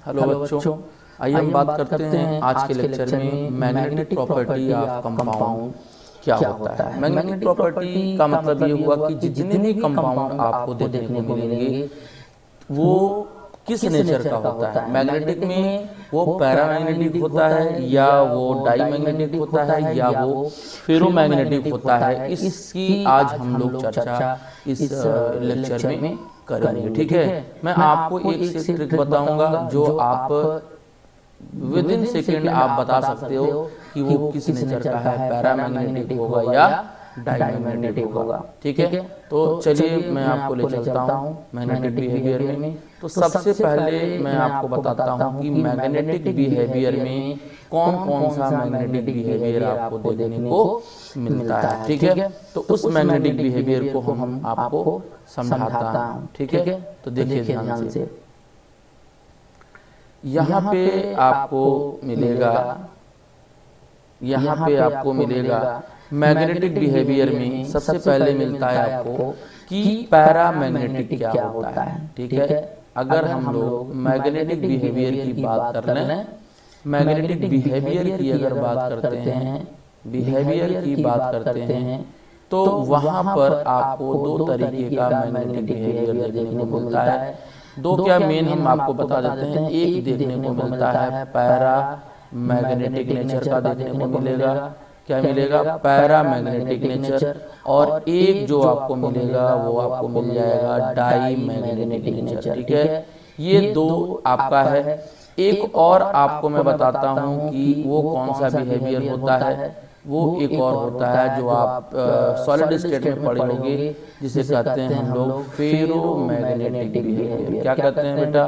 Hello बच्चों, आइए हम बात करते हैं आज के लेक्चर में मैग्नेटिक प्रॉपर्टी ऑफ कंपाउंड क्या होता है। मैग्नेटिक प्रॉपर्टी का मतलब ये हुआ कि जितने भी कंपाउंड आपको देखने को मिलेंगे वो किस नेचर का होता है। मैग्नेटिक में वो पैरामैग्नेटिक होता है या वो डाईमैग्नेटिक होता है या वो फेरोमैग्नेटिक होता है। इसकी आज हम लोग चर्चा इस लेक्चर में करेंगे। ठीक है, मैं आपको एक से ट्रिक बताऊंगा जो आप विद इन सेकेंड आप बता सकते हो कि वो किस नेचर का है, पैरामैग्नेटिक होगा या डाईमैग्नेटिक होगा। ठीक है, तो चलिए मैं आपको ले चलता हूँ मैग्नेटिक बिहेवियर में। तो सबसे पहले मैं आपको बताता हूँ कि मैग्नेटिक बिहेवियर में कौन कौन सा मैग्नेटिक बिहेवियर आपको देखने को मिलता है। ठीक है, तो उस मैग्नेटिक बिहेवियर को हम आपको समझाता हूँ। ठीक है, तो देखिए ध्यान से। यहाँ पे आपको मिलेगा, यहाँ पे आपको मिलेगा मैग्नेटिक बिहेवियर में सबसे पहले मिलता है आपको कि पैरामैग्नेटिक क्या होता है। ठीक है, अगर हम लोग मैग्नेटिक बिहेवियर की बात कर लें, मैग्नेटिक बिहेवियर की अगर बात करते हैं, बिहेवियर की बात करते हैं तो वहां पर आपको दो तरीके का मैग्नेटिक बिहेवियर देखने को मिलता है। दो क्या मेन हम आपको बता देते हैं। एक देखने को मिलता है पैरा मैग्नेटिक नेचर का देखने को मिलेगा। क्या मिलेगा? Para magnetic nature. और एक जो आपको मिलेगा वो आपको मिल जाएगा डाई मैग्नेटिक नेचर। ठीक है, ये दो आपका है। एक और आपको मैं बताता हूँ कि वो कौन सा बिहेवियर होता है। वो एक और होता है जो आप सॉलिड स्टेट में पढ़े होंगे, जिसे कहते हैं हम लोग फेरोमैग्नेटिक बिहेवियर। क्या कहते हैं बेटा?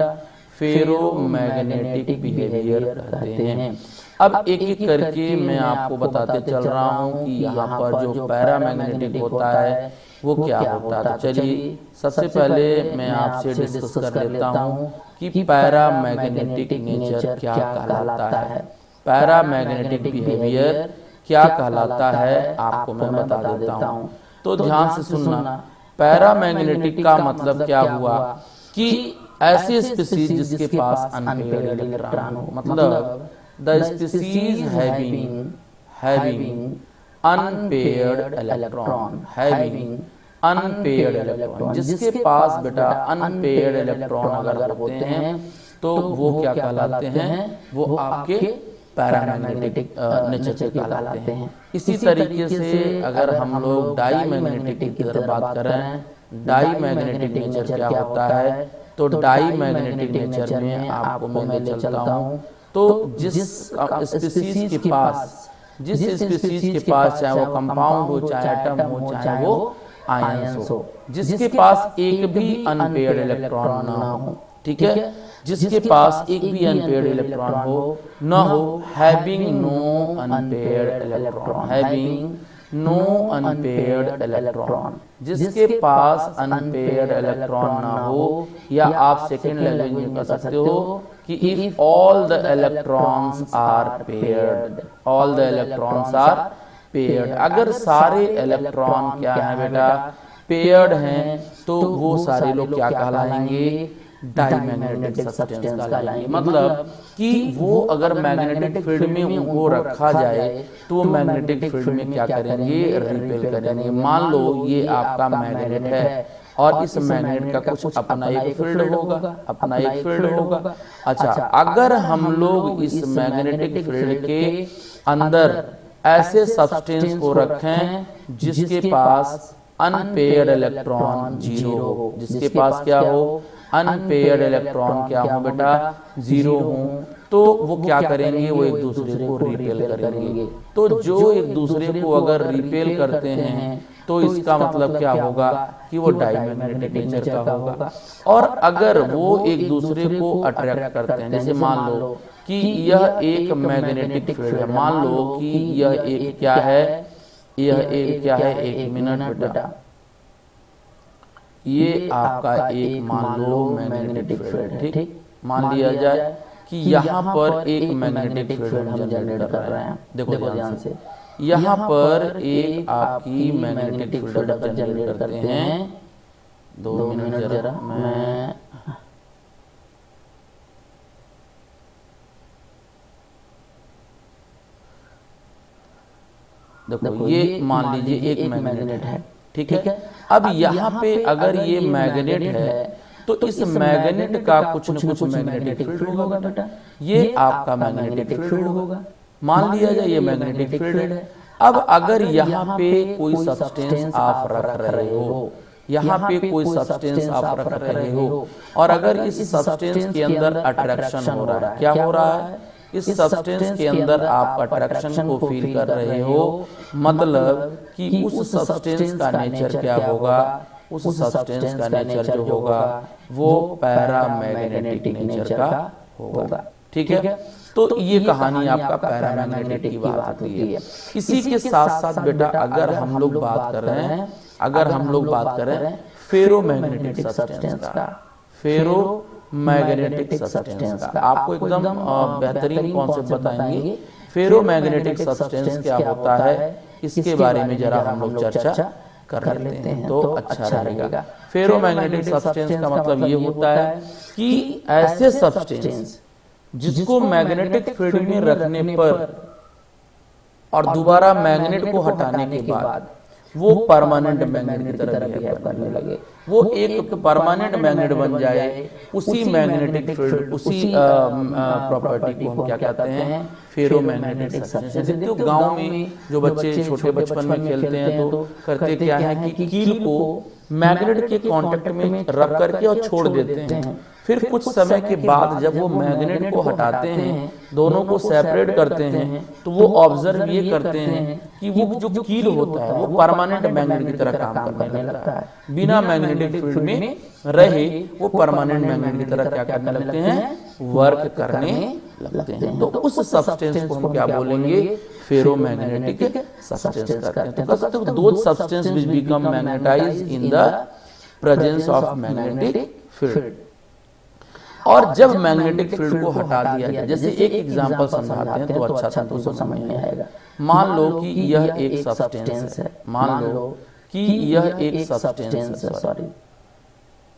फेरोमैग्नेटिक बिहेवियर कहते हैं। अब एक एक करके मैं आपको बताते चल रहा हूँ कि यहाँ पर जो पैरामैग्नेटिक होता है वो क्या होता है। तो चलिए सबसे पहले मैं आपसे डिस्कस कर लेता हूँ कि पैरामैग्नेटिक नेचर क्या कहलाता है, पैरामैग्नेटिक बिहेवियर क्या कहलाता है, आपको मैं बता देता हूँ। तो ध्यान से सुनना। पैरामैग्नेटिक का मतलब क्या हुआ कि ऐसे स्पीसीज जिसके पास अनपेयर्ड इलेक्ट्रॉन हो, मतलब the species having unpaired electron, having unpaired electron. जिसके पास बेटा अनपेयर्ड इलेक्ट्रॉन अगर होते हैं तो वो क्या कहलाते हैं? वो आपके पैरामैग्नेटिक नेचर के कहलाते हैं। इसी तरीके से अगर हम लोग डाई मैग्नेटिक की तरफ बात करें, डाई मैग्नेटिक नेचर क्या होता है, तो डाई मैग्नेटिक नेचर में आपको मैं ले चलता हूँ। तो जिस स्पीसीज के पास, जिस स्पीसीज के पास चाहे वो कंपाउंड हो, चाहे एटम हो, चाहे वो आयंस हो, जिसके पास एक भी अनपेयर्ड इलेक्ट्रॉन ना हो, ठीक है, जिसके पास एक भी अनपेयर्ड इलेक्ट्रॉन हो न हो, having no unpaired electron, having no unpaired electron, जिसके पास अनपेयर्ड इलेक्ट्रॉन ना हो, या आप सेकेंड लैंग्वेज में कह सकते हो कि if all the electrons are paired, all the electrons are paired. अगर सारे इलेक्ट्रॉन क्या है बेटा? पेयर्ड हैं, तो वो सारे लोग क्या कहलाएंगे? डाईमैग्नेटिक सब्सटेंस कहलाएंगे। मतलब कि वो अगर मैग्नेटिक फील्ड में उनको रखा जाए तो वो मैग्नेटिक फील्ड में क्या करेंगे? रिपेल करेंगे। मान लो ये आपका मैग्नेट है और इस मैग्नेट का कुछ अपना एक फील्ड होगा, अपना एक फील्ड होगा। अच्छा, अगर हम लोग इस मैग्नेटिक फील्ड के अंदर ऐसे सब्सटेंस को रखें जिसके पास अनपेयर्ड इलेक्ट्रॉन जीरो हो, जिसके पास क्या हो? अनपेयर्ड इलेक्ट्रॉन क्या हो बेटा? जीरो हो, तो वो क्या करेंगे? वो एक दूसरे को रिपेल करेंगे। तो जो एक दूसरे को अगर रिपेल करते हैं तो इसका मतलब क्या होगा कि वो डाईमैग्नेटिक नेचर का होगा। और अगर वो एक दूसरे को अट्रैक्ट करते हैं, जैसे मान लो कि यह एक मैग्नेटिक फील्ड है, मान लो कि यह एक क्या है, यह एक क्या है, एक मिनट बेटा, ये आपका एक मान लो मैग्नेटिक फील्ड, ठीक मान लिया जाए कि यहाँ पर एक मैग्नेटिक फील्ड हम जनरेट कर रहे हैं। देखो ध्यान से, यहाँ पर एक आपकी मैग्नेटिक फील्ड जनरेट करते हैं। 2 मिनट जरा, मैं देखो ये मान लीजिए एक मैग्नेट है, ठीक है। अब यहाँ पे अगर ये मैग्नेट है तो इस मैग्नेट का कुछ न कुछ मैग्नेटिक फील्ड होगा बेटा, ये आपका मैग्नेटिक फील्ड होगा। मान लिया जाए ये मैग्नेटिक फील्ड है। अब अगर यहाँ पे कोई सब्सटेंस आप रख रहे हो, यहाँ पे कोई सब्सटेंस आप रख रहे हो और अगर इस सब्सटेंस के अंदर अट्रैक्शन हो रहा है, क्या हो रहा है, इस सब्सटेंस के अंदर आप अट्रैक्शन को फील कर रहे हो, मतलब कि उस सब्सटेंस का नेचर क्या होगा, उस सब्सटेंस का नेचर जो होगा वो पैरामैग्नेटिक नेचर का होगा, ठीक है। तो ये कहानी आपका पैरामैग्नेटिक की बात होती है। इसी के साथ साथ बेटा अगर हम लोग बात कर रहे हैं, अगर हम लोग बात करें फेरोमैग्नेटिक सब्सटेंस का, फेरोमैग्नेटिक सब्सटेंस का, आपको एकदम बेहतरीन कॉन्सेप्ट बताएंगे। फेरोमैग्नेटिक सब्सटेंस क्या होता है इसके बारे में जरा हम लोग चर्चा कर लेते हैं तो अच्छा रहेगा। फेरोमैग्नेटिक सब्सटेंस का मतलब ये होता है कि ऐसे सब्सटेंस जिसको मैग्नेटिक फील्ड में रखने पर और दोबारा मैग्नेट को हटाने के बाद वो परमानेंट मैग्नेट की तरह बिहेव करने लगे, वो एक परमानेंट मैग्नेट बन जाए, उसी मैग्नेटिक फील्ड, उसी प्रॉपर्टी को हम क्या कहते हैं, फेरोमैग्नेटिक सब्सटेंस। देखो गांव में जो बच्चे छोटे बचपन में खेलते हैं तो करते क्या है कि कील को मैग्नेट के कांटेक्ट में रख करके और छोड़ देते हैं, फिर कुछ समय के बाद जब वो मैग्नेट को हटाते हैं, दोनों को सेपरेट करते हैं, तो वो ऑब्जर्व ये करते हैं कि वो जो कील होता है वो परमानेंट मैग्नेट की तरह काम करने लगता है, बिना मैग्नेटिक फील्ड में रहे वो परमानेंट मैग्नेट की तरह क्या करने लगते हैं, वर्क करने लगते हैं। तो उस सब्सटेंस को हम क्या बोलेंगे, फेरोमैग्नेटिक सब्सटेंस कहते हैं। तो कह सकते हो दो substance which become magnetised in the presence of magnetic field. और जब मैग्नेटिक फील्ड को हटा दिया जाए, जैसे एक एग्जांपल समझाते हैं तो अच्छा था तो समझ में आएगा। मान लो कि यह एक सब्सटेंस है, मान लो कि यह एक सब्सटेंस है, सॉरी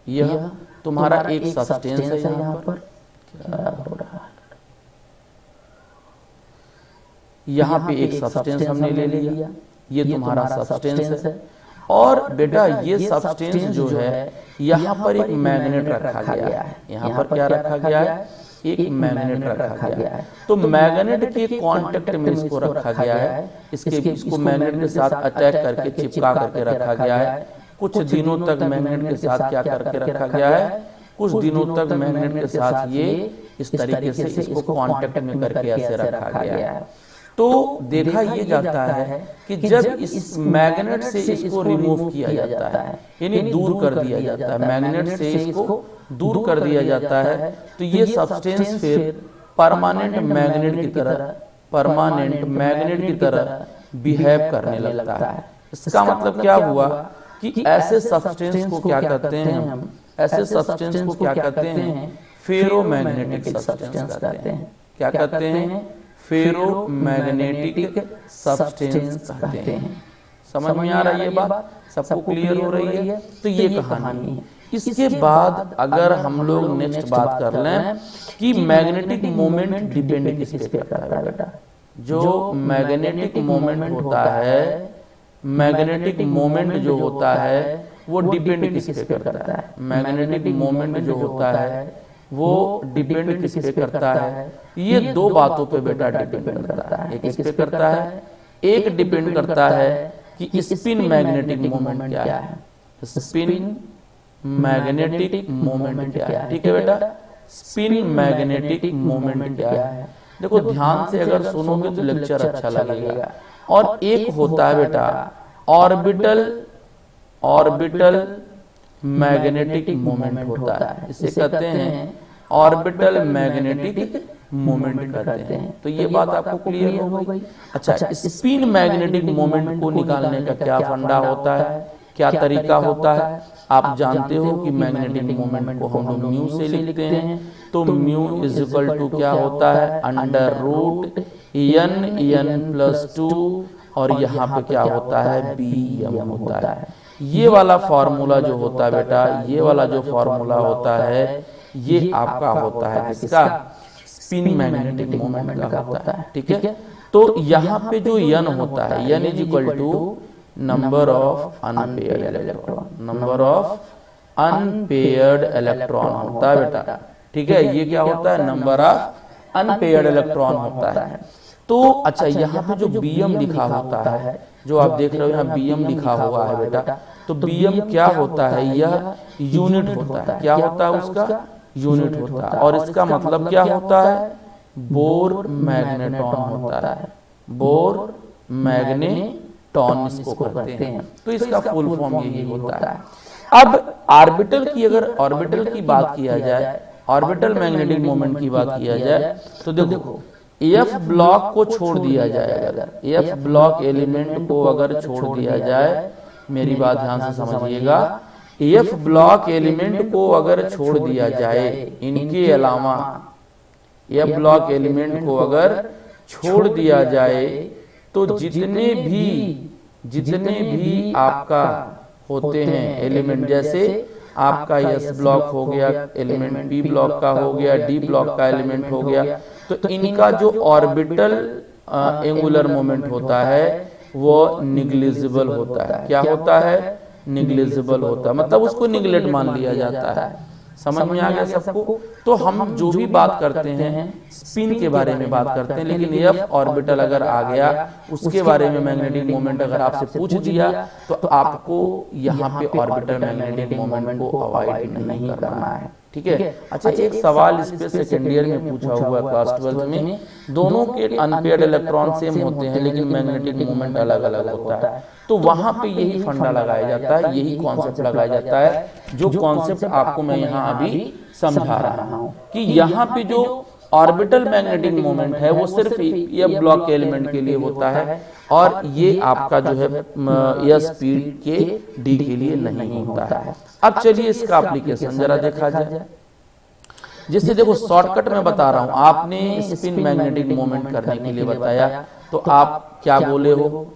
यह तुम्हारा एक सब्सटेंस है, यहाँ पर क्या हो रहा है, यहाँ पे एक सब्सटेंस हमने ले लिया, ये तुम्हारा सब्सटेंस है और बेटा ये सब्सटेंस जो है यहाँ पर एक मैग्नेट रखा गया है, यहाँ पर क्या रखा गया है, एक मैग्नेट रखा गया है। तो मैग्नेट के कांटेक्ट में इसको रखा गया है, इसको मैग्नेट के साथ अटैच करके चिपका करके रखा गया है। कुछ दिनों तक मैग्नेट के साथ क्या करके रखा गया है, कुछ दिनों तक मैग्नेट के साथ ये इस तरीके से इसको कांटेक्ट में करके ऐसे रखा गया है। तो देखा ये जाता है कि जब इस मैग्नेट से इसको रिमूव किया जाता है, यानी दूर कर दिया जाता है, मैग्नेट से इसको दूर कर दिया जाता है, तो ये सब्सटेंस फिर परमानेंट मैग्नेट की तरह, परमानेंट मैग्नेट की तरह बिहेव करने लगता है। इसका मतलब क्या हुआ कि ऐसे सब्सटेंस को क्या कहते हैं हम, ऐसे सब्सटेंस को क्या कहते हैं, फेरोमैग्नेटिक सब्सटेंस कहते हैं। क्या कहते हैं, फेरोमैग्नेटिक सब्सटेंस कहते हैं। समझ में आ रहा है ये बात, सबको क्लियर हो रही है। तो ये कहानी है। इसके बाद अगर हम लोग नेक्स्ट बात कर लें कि मैग्नेटिक मोमेंट डिपेंड किस पे करता है बेटा, जो मैग्नेटिक मोमेंट होता है, मैग्नेटिक मोमेंट जो होता है वो डिपेंड किस पे करता है, मैग्नेटिक मोमेंट जो होता है वो डिपेंड किस पे करता है, ये दो बातों पे बेटा डिपेंड करता है। एक इस पे करता है, एक डिपेंड करता है कि स्पिन मैग्नेटिक मोमेंट क्या है, स्पिन मैग्नेटिक मोमेंट क्या है। ठीक है बेटा, स्पिन मैग्नेटिक मोमेंट क्या है। देखो ध्यान से अगर सुनोगे तो लेक्चर अच्छा लगेगा। और एक होता है बेटा ऑर्बिटल, ऑर्बिटल मैग्नेटिक मोमेंट होता है, इसे कहते हैं ऑर्बिटल मैग्नेटिक मोमेंट कहते हैं। तो ये बात आपको क्लियर हो गई। अच्छा, स्पिन मैग्नेटिक मोमेंट को निकालने का क्या फंडा होता है, क्या तरीका होता है, आप जानते हो कि मैग्नेटिक मोमेंट को हम लोग म्यू से लिखते हैं। तो म्यू इज इक्वल टू क्या होता है, अंडर रूट n प्लस 2 और यहाँ पे क्या होता है, bm होता है। ये वाला फॉर्मूला जो होता है बेटा, ये वाला जो फॉर्मूला होता है ये आपका होता है किसका, स्पिन मैग्नेटिक मोमेंट का होता है। ठीक है, तो यहाँ पे जो n होता है, n is equal to number of unpaired electron, number of unpaired electron होता है बेटा। ठीक है, ये क्या होता है, नंबर ऑफ अनपेयर्ड इलेक्ट्रॉन होता है। तो अच्छा, यहाँ पे जो Bm लिखा होता है, जो आप देख रहे हो यहाँ Bm लिखा हुआ है बेटा, तो Bm क्या होता है, यह यूनिट होता है। क्या होता है, उसका यूनिट होता है। और इसका मतलब क्या होता है, बोर मैग्नेटॉन होता है, बोर मैग्नेटॉन इसको कहते हैं। तो इसका फुल फॉर्म यही होता है। अब ऑर्बिटल की, अगर ऑर्बिटल की बात किया जाए, ऑर्बिटल मैग्नेटिक मोमेंट की बात किया जाए, तो देखो एफ ब्लॉक को छोड़ दिया जाए, अगर एफ ब्लॉक एलिमेंट को अगर छोड़ दिया जाए, मेरी बात ध्यान से समझिएगा, एफ ब्लॉक एलिमेंट को अगर छोड़ दिया जाए, इनके अलावा एफ ब्लॉक एलिमेंट को अगर छोड़ दिया जाए, तो जितने भी आपका होते हैं एलिमेंट, जैसे आपका एस ब्लॉक हो गया एलिमेंट, पी ब्लॉक का हो गया, डी ब्लॉक का एलिमेंट हो गया, तो इनका जो ऑर्बिटल एंगुलर मोमेंट होता है वो निग्लिजिबल होता है। क्या होता है, निग्लिजिबल होता है, मतलब उसको निगलेक्ट मान लिया जाता है। समझ में आ गया सबको। तो हम जो भी बात करते हैं स्पिन के बारे में बात करते हैं, लेकिन एफ ऑर्बिटल अगर आ गया, उसके बारे में मैग्नेटिक मोमेंट अगर आपसे पूछ दिया, तो आपको यहाँ पे ऑर्बिटल मैग्नेटिक मोमेंट को अवॉइड नहीं करना है। ठीक है, अच्छा, एक सवाल इस पे सेकेंड ईयर में पूछा हुआ क्लास 12 में, दोनों के अनपेयर्ड इलेक्ट्रॉन सेम होते हैं लेकिन मैग्नेटिक मोमेंट अलग अलग होता है। तो वहां पे यही फंडा लगाया जाता है, यही कॉन्सेप्ट लगाया जाता है, जो कॉन्सेप्ट आपको मैं यहाँ अभी समझा रहा हूँ कि यहाँ पे जो ऑर्बिटल मैग्नेटिक मोमेंट है वो सिर्फ ये ब्लॉक एलिमेंट के लिए होता है, और ये आपका जो है यह स्पीड के डी के लिए नहीं होता है। अब चलिए इसका एप्लीकेशन जरा देखा जाए। जिससे देखो शॉर्टकट में बता रहा हूं, आपने स्पिन मैग्नेटिक मोमेंट करने के लिए बताया, तो आप क्या बोले हो,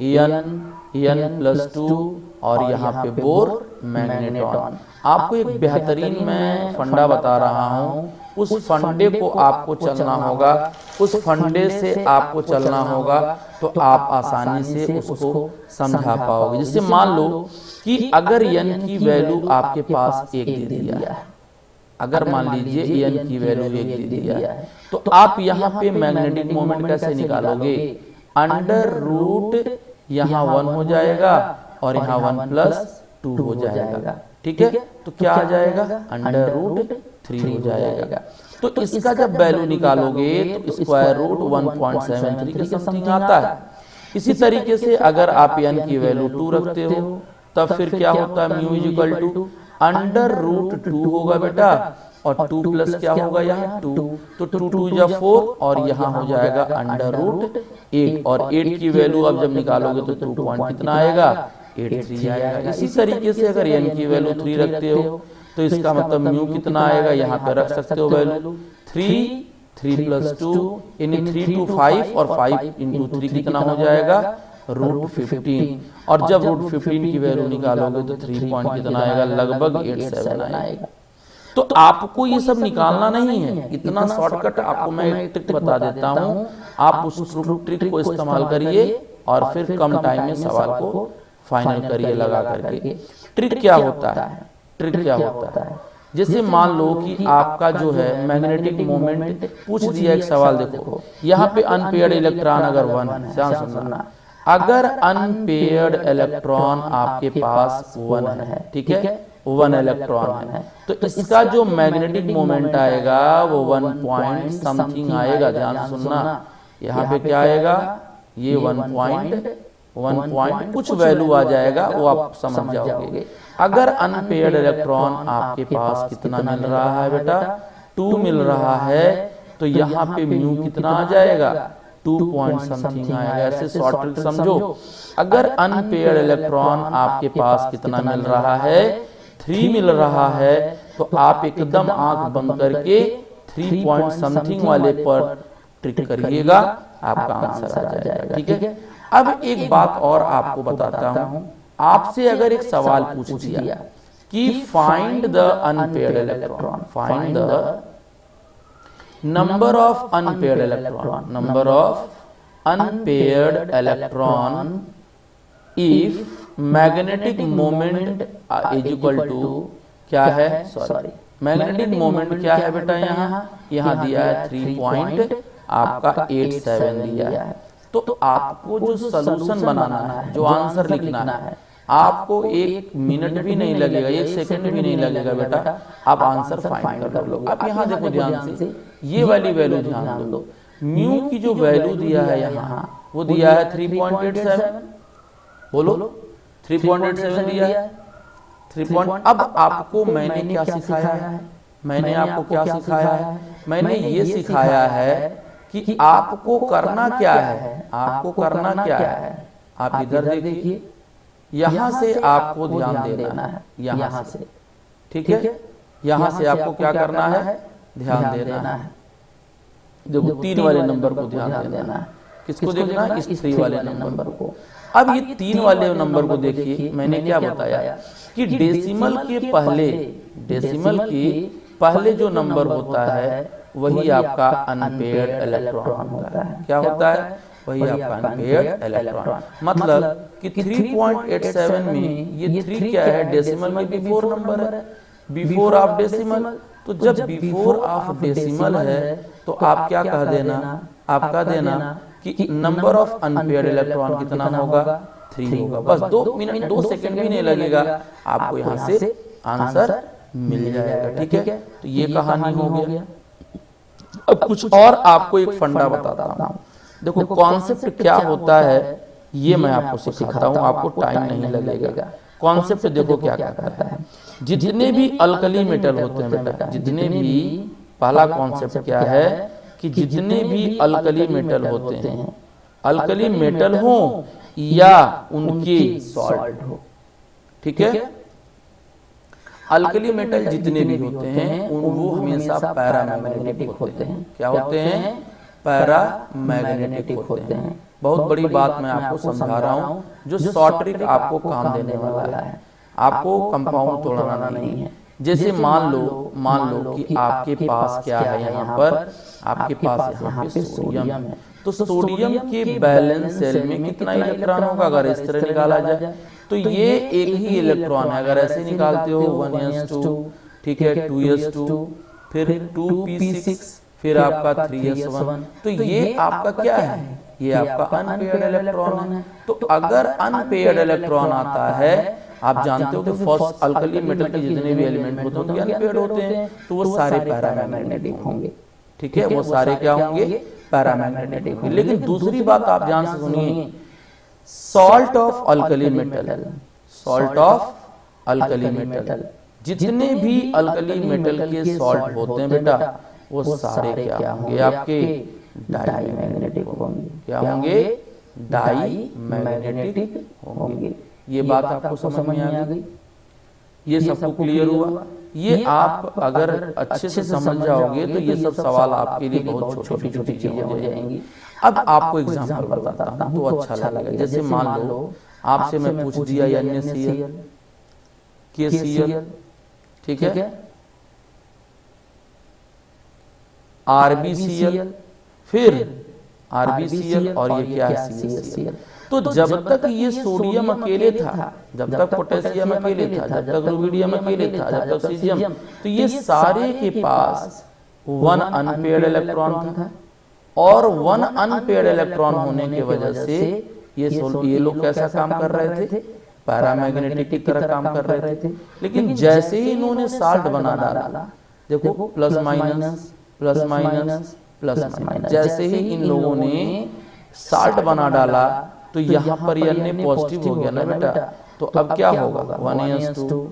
n+2 और यहाँ पे बोर मैग्नेटॉन। आपको एक बेहतरीन मैं फंडा बता रहा हूँ, उस फंडे को आपको चलना होगा, उस फंडे से आपको चलना होगा, तो आप आसानी से उसको समझा पाओगे। जैसे मान लो कि अगर n की वैल्यू आपके पास 1 दे दिया है, अगर मान लीजिए n की वैल्यू 1 दे दिया है, तो आप यहाँ पे मैग्नेटिक मोमेंट कैसे निकालोगे, अंडर रूट यहाँ 1 हो जाएगा और यहाँ 1+2 हो जाएगा। ठीक है, तो क्या आ जाएगा, अंडर रूट 3 हो जाएगा। तो इसका जब वैल्यू निकालोगे तो स्क्वायर रूट 1.73 के समथिंग आता है। इसी तरीके से अगर आप n की वैल्यू 2 रखते हो, तब फिर क्या होता है, mu is equal to under root 2 होगा बेटा, और 2 प्लस क्या होगा यहाँ 2, तो 2 या 4 और यहाँ हो जाएगा अंडर रूट 8, और 8 की वैल्यू अब जब निकालोगे तो 2 पॉइंट कितना आएगा, 83 आएगा। इसी तरीके से अगर n की वैल्यू 3 रखते हो तो इसका मतलब म्यू कितना आएगा, यहाँ पे रख सकते हो वैल्यू 3+2 यानी 3 to 5 और 5 into 3 कितना हो जाएगा, √15, और जब √15 की वैल्यू निकालोगे तो 3 पॉइंट कितना आएगा, लगभग 87 आएगा। तो आपको ये सब निकालना नहीं है, इतना शॉर्टकट आपको मैं एक ट्रिक बता देता हूँ, आप उस ट्रिक को इस्तेमाल करिए और फिर कम टाइम में सवाल को फाइनल करिए लगा करके। ट्रिक क्या होता है, ट्रिक क्या होता है, जैसे मान लो कि आपका जो है मैग्नेटिक मोमेंट पूछ दिया, एक सवाल देखो, यहाँ पे अनपेयर्ड इलेक्ट्रॉन अगर 1 है, ध्यान सुनना, अगर अनपेयर्ड इलेक्ट्रॉन आपके पास 1 है, ठीक है, 1 इलेक्ट्रॉन है, तो इसका जो मैग्नेटिक मोमेंट आएगा वो 1 पॉइंट समथिंग आएगा। ध्यान सुनना, यहाँ पे क्या आएगा, ये 1 पॉइंट कुछ वैल्यू आ जाएगा, वो आप समझ जाओगे। अगर अनपेयर्ड इलेक्ट्रॉन आपके पास कितना मिल रहा है बेटा, 2 मिल रहा है, तो यहाँ पे म्यू कितना आ जाएगा, 2 पॉइंट समथिंग आएगा। ऐसे शॉर्ट ट्रिक समझो। अगर अनपेयर्ड इलेक्ट्रॉन आपके पास कितना मिल रहा है, 3 मिल रहा है, तो आप एकदम आंख बंद करके 3 पॉइंट समथिंग वाले पर ट्रिक करिएगा, आपका आंसर आ जाएगा। ठीक है, अब एक बात और आपको बताता हूं, आपसे अगर एक सवाल पूछ दिया कि find the unpaired electron, find the number of unpaired electron, number of unpaired electron if magnetic moment is equal to क्या है, सॉरी मैग्नेटिक मोमेंट क्या है बेटा, यहाँ दिया है 3.87 दिया है। तो आपको जो सोल्यूशन बनाना है, जो आंसर लिखना है, आपको 1 मिनट भी नहीं लगेगा, 1 सेकंड भी नहीं लगेगा बेटा, आप आंसर फाइंड कर लोगे। अब यहाँ देखो ध्यान से, ये वाली वैल्यू ध्यान दो, म्यू की जो वैल्यू दिया है यहाँ वो दिया है 3.87, बोलो 3.87 दिया है 3. अब आपको मैंने क्या सिखाया है, मैंने आपको क्या सिखाया है, मैंने ये सिखाया है कि आपको करना क्या है, आपको करना क्या है। आप इधर देखिए, यहां से आपको ध्यान देना है, यहां से, ठीक है, यहां से आपको क्या करना है, ध्यान देना है। देखो 3 वाले नंबर को ध्यान देना है, किसको देखना है, इस 3 वाले नंबर को। अब ये 3 वाले नंबर को देखिए, मैंने क्या बताया कि डेसिमल के पहले जो नंबर होता है वही आपका अनपेयर्ड इलेक्ट्रॉन होता है। क्या होता है, वही आपका अनपेयर्ड इलेक्ट्रॉन। मतलब कि 3.87 में ये 3 क्या है, डेसिमल में बिफोर नंबर है, बिफोर ऑफ डेसिमल। तो जब बिफोर ऑफ डेसिमल है तो आप क्या कह देना, आप कह देना कि नंबर ऑफ अनपेयर्ड इलेक्ट्रॉन कितना होगा, 3 होगा। बस 2 मिनट 2 सेकंड भी नहीं लगेगा, आपको यहाँ से आंसर मिल जाएगा। ठीक है, तो ये कहानी हो गया। अब कुछ और आपको एक फंडा बताता हूँ। देखो कॉन्सेप्ट क्या होता है ये मैं आपको सिखाता हूँ, आपको टाइम नहीं लगेगा। कॉन्सेप्ट देखो क्या कहता है, जितने भी अल्कली मेटल होते हैं बेटा, जितने भी, पहला कॉन्सेप्ट क्या है कि जितने भी अल्कली मेटल होते हैं, अल्कली मेटल हो या उनके सॉल्ट हो, ठीक है, अल्कली मेटल जितने भी होते हैं वो हमेशा पैरामैग्नेटिक होते हैं। क्या होते हैं, पैरामैग्नेटिक होते हैं। बहुत बड़ी बात मैं आपको समझा रहा हूँ, जो शॉर्ट ट्रिक आपको काम देने वाला है, आपको कंपाउंड तोड़ना नहीं है। जैसे मान लो कि आपके पास क्या है, यहाँ पर आपके पास यहाँ पे सोडियम है, तो सोडियम के बैलेंस सेल में कितना इलेक्ट्रॉन होगा, अगर इस तरह निकाला जाए तो ये एक ही इलेक्ट्रॉन है। अगर ऐसे निकालते हो 1s2, ठीक है, 2s2, फिर 2p6, फिर आपका 3s1, तो ये आपका क्या है, ये आपका अनपेयर्ड इलेक्ट्रॉन है। तो अगर अनपेयर्ड इलेक्ट्रॉन आता है, आप जानते हो कि फर्स्ट अल्कली मेटल के जितने भी एलिमेंट होते हैं उनके अनपेयर्ड होते हैं, तो वो सारे पैरामैग्नेटिक होंगे। ठीक है, वो सारे क्या होंगे, पैरामैग्नेटिक होंगे। लेकिन दूसरी बात आप ध्यान से सुनिए, salt of alkali metal, salt of alkali metal, जितने भी अल्कली मेटल के सॉल्ट होते हैं बेटा, वो सारे क्या होंगे, आपके डाई मैग्नेटिक होंगे। क्या होंगे, डाई मैग्नेटिक होंगे। ये बात आपको समझ में आ गई, ये सबको क्लियर हुआ। ये आप अगर अच्छे से समझ जाओगे तो ये सब सवाल आपके लिए बहुत छोटी छोटी चीजें हो जाएंगी। अब आपको एग्जांपल बताता हूँ तो अच्छा लगेगा। जैसे मान लो आपसे मैं पूछ दिया NaCl, KCl, ठीक है, RbCl, फिर RbCl और ये क्या है, CaCl। तो जब तक ये सोडियम अकेले था, जब तक पोटेशियम अकेले था, जब तक रुबिडियम अकेले था, जब तक सीजियम, तो ये सारे के पास 1 अनपेयर्ड इलेक्ट्रॉन था। और 1 अनपेयर्ड इलेक्ट्रॉन होने की वजह से ये लोग कैसा काम कर रहे थे, पैरामैग्नेटिक की तरह काम कर रहे थे। लेकिन जैसे ही इन्होंने साल्ट बना डाला, देखो plus minus plus minus plus minus, जैसे ही इन लोगों ने साल्ट बना डाला तो यहाँ पर Na पॉजिटिव हो गया ना बेटा, तो अब क्या होगा, 1s2,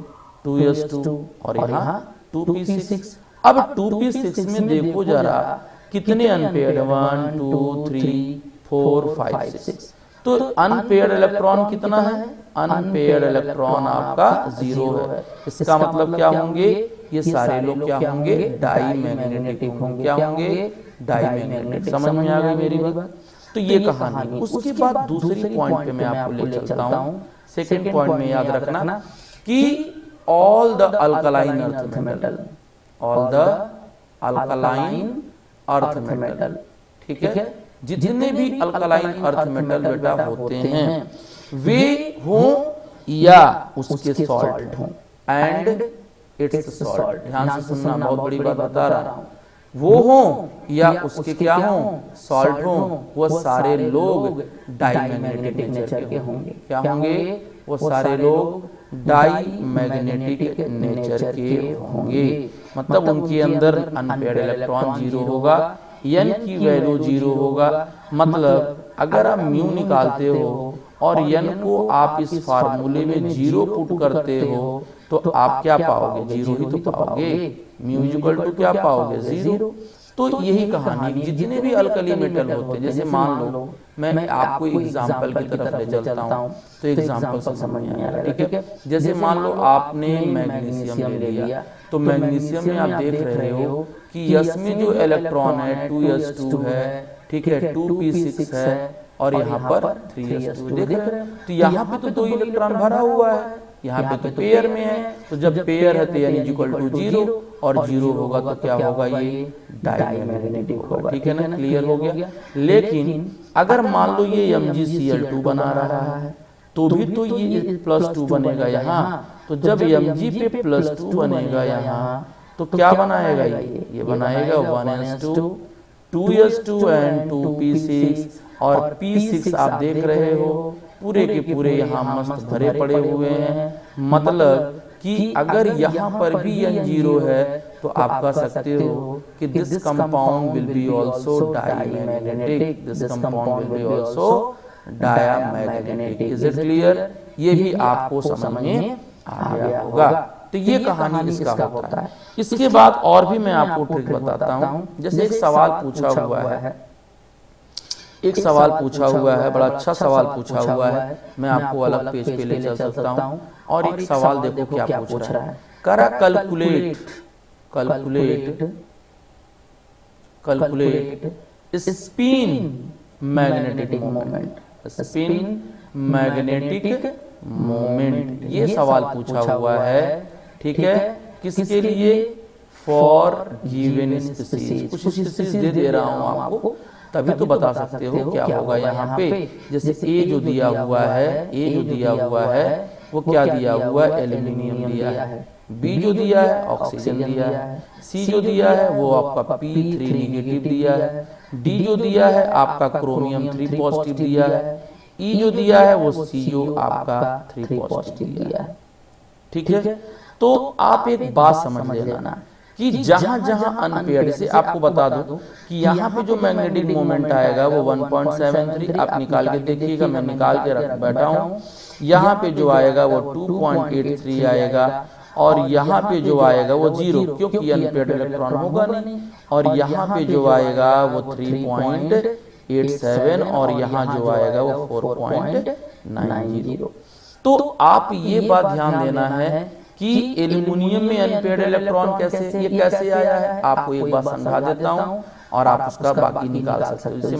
2s2 और यहाँ 2p6। अब 2p6 में देखो जरा कितने अनपेयर्ड, 1 2 3 4 5 6, तो अनपेयर्ड इलेक्ट्रॉन कितना है, अनपेयर्ड इलेक्ट्रॉन आपका 0 है। इसका मतलब क्या होंगे, ये सारे लोग क्या होंगे, डाई मैग्नेटिक होंगे। क्या होंगे, डाई मैग्नेटिक। समझ में आ गई मेरी बात। तो ये कहानी। उसके बाद दूसरी पॉइंट पे मैं आपको ले चलता हूँ। सेकंड पॉइंट में याद रखना कि all the alkaline earth metal, all the alkaline earth metal. ठीक है, जितने भी अल्कलाइन अर्थ मेटल बेटा होते हैं वे हो या उसके सॉल्ट हो, एंड इट्स सॉल्ट। ध्यान से सुनना, बहुत बड़ी बात बता रहा हूं। वो हो या उसके क्या हो, सॉल्ट हो, वो सारे लोग डाईमैग्नेटिक नेचर के होंगे। क्या होंगे? वो सारे लोग डाईमैग्नेटिक नेचर के होंगे। मतलब उनके अंदर अनपेयर्ड इलेक्ट्रॉन 0 होगा, n की वैल्यू 0 होगा। मतलब अगर आप म्यू निकालते हो और n को आप इस फार्मूले में 0 पुट करते हो तो आप क्या पाओगे? 0 ही तो पाओगे। म्यू इक्वल टू क्या पाओगे? 0। तो यही कहानी, जितने भी अल्कली मेटल होते हैं, जैसे मान लो मैं आपको एग्जाम्पल की तरफ ले चलता हूँ तो एग्जाम्पल समझ में आएगा। ठीक है, जैसे मान लो आपने मैग्नीशियम ले लिया, तो मैग्नीशियम में आप देख रहे हो कि यस में जो इलेक्ट्रॉन है 2s2 है, ठीक है, 2p6 है और यहाँ पर 3s2 देख रहे हैं। तो यहाँ पे तो 2 इलेक्ट्रॉन भरा हुआ है, यहाँ पे तो पेयर में है। तो जब पेयर है तो यानी इक्वल टू 0 और 0 होगा तो क्या होगा? ये डाईमैग्नेटिक होगा। ठीक है ना, क्लियर हो गया। लेकिन अगर मान लो ये MgCl2 बना रहा है तो भी तो ये +2 बनेगा यहाँ। तो जब Mg पे +2 बनेगा यहाँ तो क्या बनाएगा? ये बनाएगा 1s2, 2s2 एंड 2p6 और p6 आप देख रहे हो पूरे के पूरे यहाँ मस्त भरे पड़े हुए हैं। मतलब कि अगर यहाँ पर भी n 0 है तो आप कह सकते हो कि this compound will be also diamagnetic, this compound will be also diamagnetic. Is it clear? ये भी आपको समझ में आ गया होगा। तो ये कहानी इसका होता है। इसके बाद और भी मैं आपको ट्रिक बताता हूँ। जैसे एक सवाल पूछा हुआ है, एक सवाल पूछा हुआ है, बड़ा अच्छा सवाल पूछा हुआ है। मैं आपको अलग पेज पे ले चल सकता हूँ। और एक सवाल देखो क्या पूछ रहा है, करा calculate spin magnetic moment, spin magnetic moment. ये सवाल पूछा हुआ है। ठीक है, किसके लिए? For given species. कुछ स्पीसीज दे रहा हूं आपको, तभी तो बता सकते हो क्या होगा यहाँ पे। जैसे ए जो दिया हुआ है, वो क्या दिया हुआ है? एल्यूमिनियम दिया है। बी जो दिया है ऑक्सीजन दिया है। सी जो दिया है वो आपका P3 निगेटिव दिया है। डी जो दिया है आपका क्रोमियम 3 पॉजिटिव दिया है। ई जो दिया है वो सी जो आपका 3 पॉजिटिव दिया है। ठीक है, तो आप एक बात समझ लेना कि जहां जहां अनपेयर्ड, से आपको बता दूं कि यहाँ पे जो मैग्नेटिक मोमेंट आएगा वो 1.73, आप निकाल के देखिएगा, मैं निकाल के रख बैठा हूँ। यहाँ पे जो आएगा वो 2.83 आएगा और यहाँ पे जो आएगा वो 0, क्योंकि अनपेयर्ड इलेक्ट्रॉन होगा नहीं। और यहाँ पे जो आएगा वो 3.87 और यहाँ जो आएगा वो 4.90। तो आप ये बात ध्यान देना है कि एल्युमिनियम में अनपेयर्ड इलेक्ट्रॉन कैसे आया है, आपको एक बात समझा देता हूं और आप उसका बाकी निकाल सकते हो। जैसे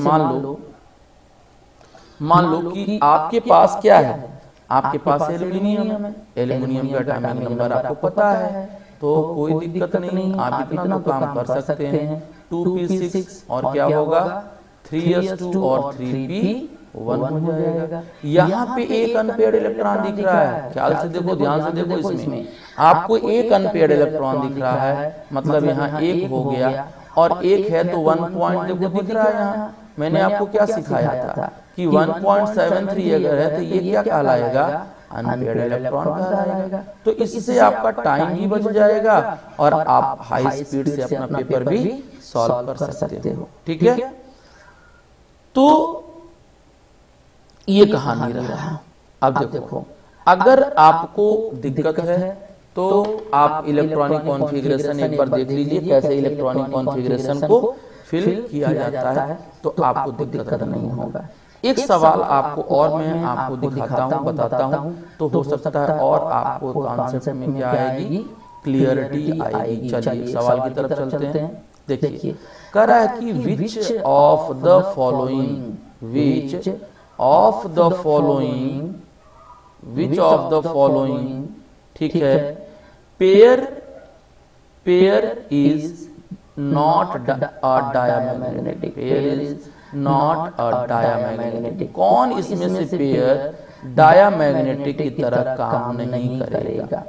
मान लो कि आपके पास क्या है, आपके पास एल्युमिनियम है, एल्युमिनियम का एटॉमिक नंबर आपको पता है, तो कोई दिक्कत नहीं, आप इतना तो काम कर सकते हैं। 2p6 और क्या होगा 3s2 और 3p1 हो जाएगा। यहाँ पे एक अनपेयर्ड इलेक्ट्रॉन दिख रहा है, ख्याल से देखो, ध्यान से देखो, इसमें आपको एक अनपेयर्ड इलेक्ट्रॉन दिख रहा है, मतलब यहाँ एक हो गया और एक है तो 1 पॉइंट देखो दिख रहा है। यहाँ मैंने आपको क्या सिखाया था कि 1.73 अगर है तो ये क्या कहलाएगा, अनपेयर्ड इलेक्ट्रॉन कहलाएगा। तो इससे आपका टाइम भी बच जाएगा और आप हाई स्पीड से अपना पेपर भी सॉल्व कर सकते हो। ठीक है, तो ये कहानी रहा। अब देखो, अगर आपको दिक्कत है तो आप इलेक्ट्रॉनिक कॉन्फ़िगरेशन एक बार देख लीजिए, कैसे इलेक्ट्रॉनिक कॉन्फ़िगरेशन को फिल किया जाता है, तो आपको दिक्कत नहीं होगा। एक सवाल आपको और मैं आपको दिखाता हूँ, बताता हूँ, तो हो सकता है और आपको कॉन्सेप्ट में क्या आएगी, क्लियरिटी आएगी। चलिए सवाल की तरफ चलते हैं। देखिए, कह रहा है कि which of the following, which of the following, which of the following, ठीक है, pair is not a diamagnetic, pair is not a diamagnetic. कौन इसमें से पेयर डायमैग्नेटिक की तरह काम नहीं करेगा?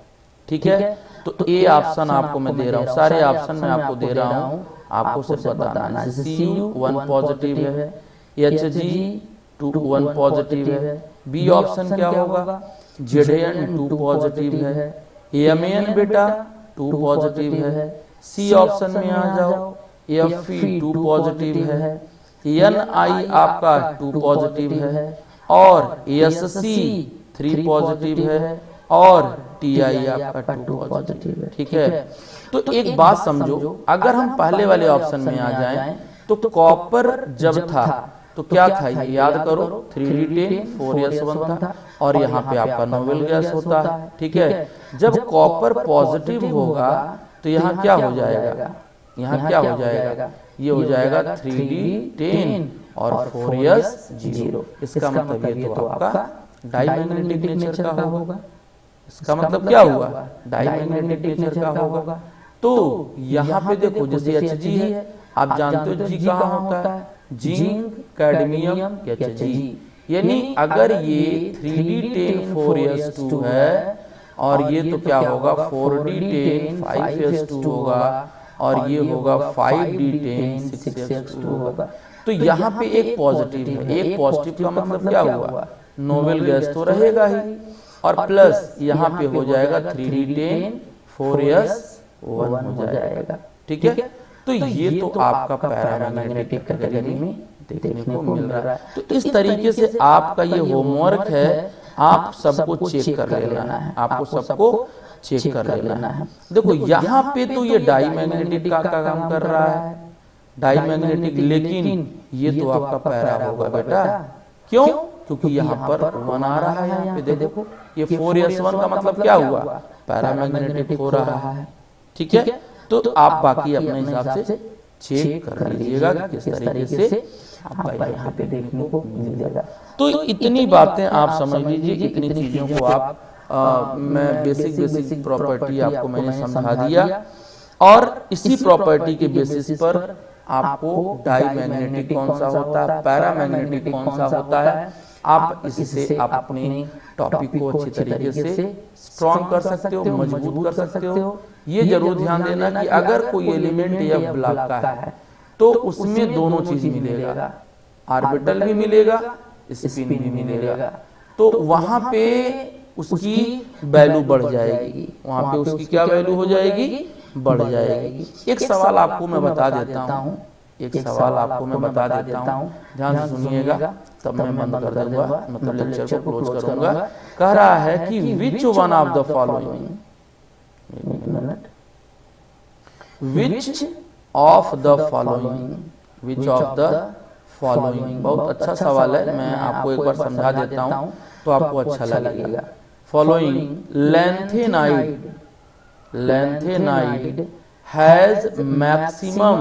ठीक है, तो ए ऑप्शन आपको मैं दे रहा हूँ, सारे ऑप्शन मैं आपको दे रहा हूँ, आपको सिर्फ बताना है। Cu 1 पॉजिटिव है, Hg 1 पॉजिटिव है, बी ऑप्शन क्या होगा, Zn 2 पॉजिटिव है, Mn बेटा 2 पॉजिटिव है, सी ऑप्शन में आ जाओ, Fe 2 पॉजिटिव है, Ni आपका 2 पॉजिटिव है, और Sc 3 पॉजिटिव है, और Ti आपका 2 पॉजिटिव है। ठीक है, तो एक बात समझो, अगर हम पहले वाले ऑप्शन में आ जाएं तो कॉपर जब था तो क्या था, ये याद करो, 3d10 4s1 था, और यहाँ पे आपका नोबेल गैस होता है। ठीक है, जब कॉपर पॉजिटिव होगा तो यहाँ क्या हो जाएगा, यहाँ क्या हो जाएगा, ये हो जाएगा 3d10 और 4s0। इसका मतलब ये तो आपका डायमैग्नेटिक नेचर का होगा। इसका मतलब क्या हुआ, डायमैग्नेटिक नेचर का होगा। तो यहाँ पे देखो, जैसे Hg है, आप जानते हो G कहाँ होता है, जिंक, कैडमियम, Hg, यानी अगर ये 3d10 4s2 है, और ये तो क्या होगा 4d10 5s2 होगा, और ये होगा 5d10 6s2 होगा। तो यहाँ पे एक पॉजिटिव है, एक पॉजिटिव का मतलब क्या हुआ, नोबेल गैस तो रहेगा ही, और प्लस यहाँ पे हो जाएगा 3d10 4s1 हो जाएगा। ठीक है, तो ये तो आपका पैरामैग्नेटिक कैटेगरी में देखने को मिल रहा है। तो इस तरीके से आपका ये होमवर्क है, आप सबको चेक कर लेना है, आपको सबको चेक कर लेना है। देखो यहाँ पे तो ये डायमैग्नेटिक का काम कर रहा है, डायमैग्नेटिक, लेकिन ये तो आपका पैरा होगा बेटा। क्यों? क्योंकि यहाँ पर 1 आ रहा है, यहाँ पे देखो, ये 4s1 का मतलब क्या हुआ, पैरामैग्नेटिक हो रहा है। ठीक है, तो आप बाकी अपने हिसाब से चेक कर लीजिएगा कि किस तरीके से आपका यहाँ पे देखने को मिलेगा। तो इतनी बातें आप समझ लीजिए, इतनी चीजों को आप मैं बेसिक प्रॉपर्टी आपको मैंने समझा दिया, और इसी प्रॉपर्टी के बेसिस पर आपको डायमैग्नेटिक कौन सा होता है, पैरामैग्नेटिक कौन सा होता है, आप इससे आप अपने टॉपिक को अच्छी तरीके से स्ट्रॉन्ग कर सकते हो, मजबूत कर सकते हो। ये जरूर ध्यान देना कि अगर कोई एलिमेंट या ब्लॉक का है तो उसमें दोनों चीज मिलेगा, ऑर्बिटल भी मिलेगा, स्पिन भी मिलेगा। तो वहां पे उसकी वैल्यू बढ़ जाएगी, वहां पे उसकी क्या वैल्यू हो जाएगी, बढ़ जाएगी। एक सवाल आपको मैं बता देता हूँ, एक सवाल आपको मैं बता देता हूँ, ध्यान से सुनिएगा, तब मैं बंद कर दूंगा, मतलब लेक्चर को क्लोज करूंगा। कह रहा है कि which one of the following, which of the following, which of the following, बहुत अच्छा सवाल है, मैं आपको एक बार समझा देता हूँ तो आपको अच्छा लगेगा। Following lanthanide, lanthanide has maximum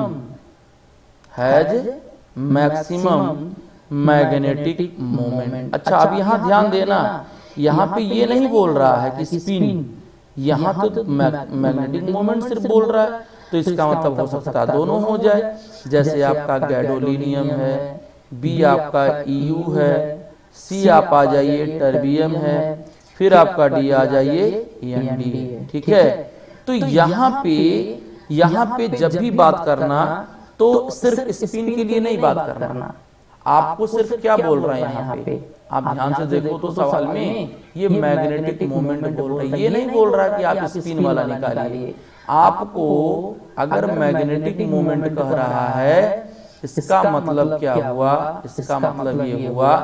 magnetic moment. अच्छा, अब यहाँ ध्यान देना, यहाँ पे ये नहीं बोल रहा है कि स्पिन, यहाँ तो मैग्नेटिक मोमेंट सिर्फ बोल रहा है, तो इसका मतलब हो सकता है दोनों हो जाए। जैसे आपका गैडोलिनियम है, बी आपका EU है, सी आप आ जाइए टर्बियम है, फिर आपका डी आ जाइए ND है। ठीक है, तो यहाँ पे जब भी बात करना तो सिर्फ स्पिन के लिए नहीं बात करना, आपको सिर्फ क्या बोल रहा है यहाँ पे, आप ध्यान से देखो तो सवाल में ये मैग्नेटिक मोमेंट बोल रहा है, ये नहीं बोल रहा कि आप स्पिन वाला निकालिए। आपको अगर मैग्नेटिक मोमेंट कह रहा है, इसका मतलब क्या हुआ, इसका मतलब ये हुआ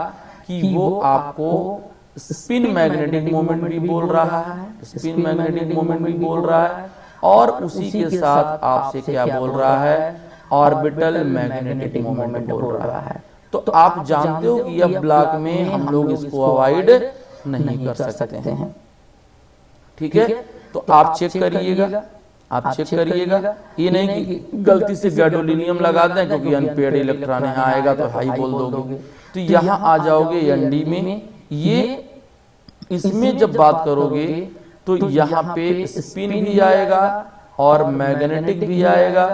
कि वो आपको स्पिन मैग्नेटिक मोमेंट भी बोल रहा है, स्पिन मैग्नेटिक मोमेंट भी बोल रहा है, और उसी के साथ आपसे क्या बोल रहा है, ऑर्बिटल मैग्नेटिक मोमेंट बोल रहा है। तो आप जानते हो कि यह ब्लॉक में हम लोग इसको अवॉइड नहीं कर सकते हैं। ठीक है, तो आप चेक करिएगा, आप चेक करिएगा, ये नहीं कि गलती से गैडोलिनियम लगा दें क्योंकि अनपेयर्ड इलेक्ट्रॉन यहाँ आएगा तो हाई बोल दोगे, तो यहाँ आ जाओगे ND में। ये इसमें जब बात करोगे तो यहाँ पे स्पिन भी आएगा और मैग्नेटिक भी आएगा,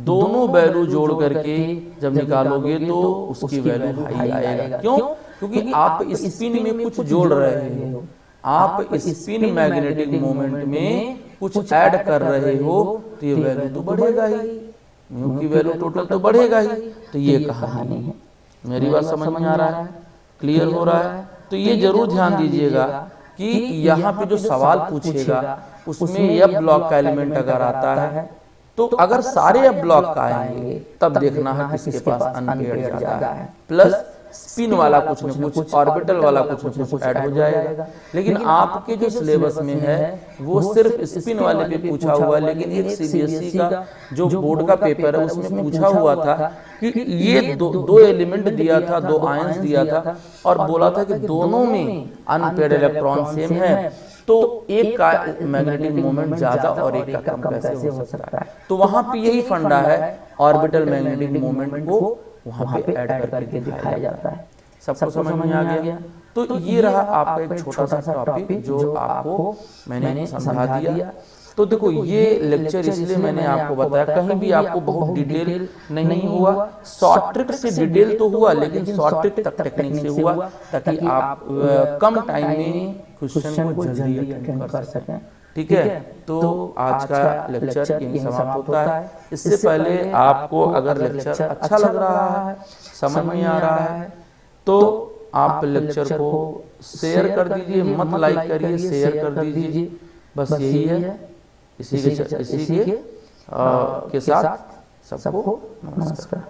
दोनों वैल्यू जोड़ करके जब निकालोगे तो उसकी वैल्यू हाई आएगा। क्यों? क्योंकि आप स्पिन में कुछ जोड़ रहे हो, आप स्पिन मैग्नेटिक मोमेंट में कुछ ऐड कर रहे हो, तो ये वैल्यू तो बढ़ेगा ही, म्यू की वैल्यू टोटल तो बढ़ेगा ही। तो ये कहानी है। मेरी बात समझ में आ रहा है? क्लियर हो रहा है? तो ये जरूर ध्यान दीजिएगा कि यहाँ पे जो सवाल पूछेगा उसमें एफ ब्लॉक का एलिमेंट अगर आता है तो अगर सारे एफ ब्लॉक का आएंगे तब देखना है किसके पास अनपेयर्ड ज्यादा है, प्लस स्पिन वाला कुछ न कुछ, ऑर्बिटल वाला कुछ न कुछ ऐड हो जाएगा। लेकिन आपके जो सिलेबस में है वो सिर्फ स्पिन वाले पे पूछा हुआ है, लेकिन एक सीबीएसई का जो बोर्ड का पेपर है उसमें पूछा हुआ था कि ये दो एलिमेंट दिया था, दो आयंस दिया था और बोला था कि दोनों में अनपेयर्ड इलेक्ट्रॉन सेम है, तो एक का मैग्नेटिक मोमेंट ज्यादा और एक का कम कैसे हो सकता है। तो वहां पे यही फंडा है, ऑर्बिटल मैग्नेटिक मोमेंट को वहां पे ऐड करके दिखाया जाता है। सबको समझ में आ गया? तो ये रहा आपका एक छोटा सा टॉपिक जो आपको मैंने समझा दिया। तो देखो ये लेक्चर इसलिए मैंने आपको बताया, कहीं भी आपको बहुत डिटेल नहीं हुआ, शॉर्ट ट्रिक से डिटेल तो हुआ लेकिन शॉर्ट ट्रिक तक टेक्निक से हुआ, ताकि आप कम टाइम में क्वेश्चन को जल्दी अटेंड कर सकें। ठीक है, तो आज का लेक्चर यहीं समाप्त होता है। इससे पहले आपको अगर लेक्चर अच्छा लग रहा है, समझ में आ रहा है, तो आप लेक्चर को शेयर कर दीजिए, मत लाइक करिए, शेयर कर दीजिए। बस यही है। इसी के साथ सबको नमस्कार।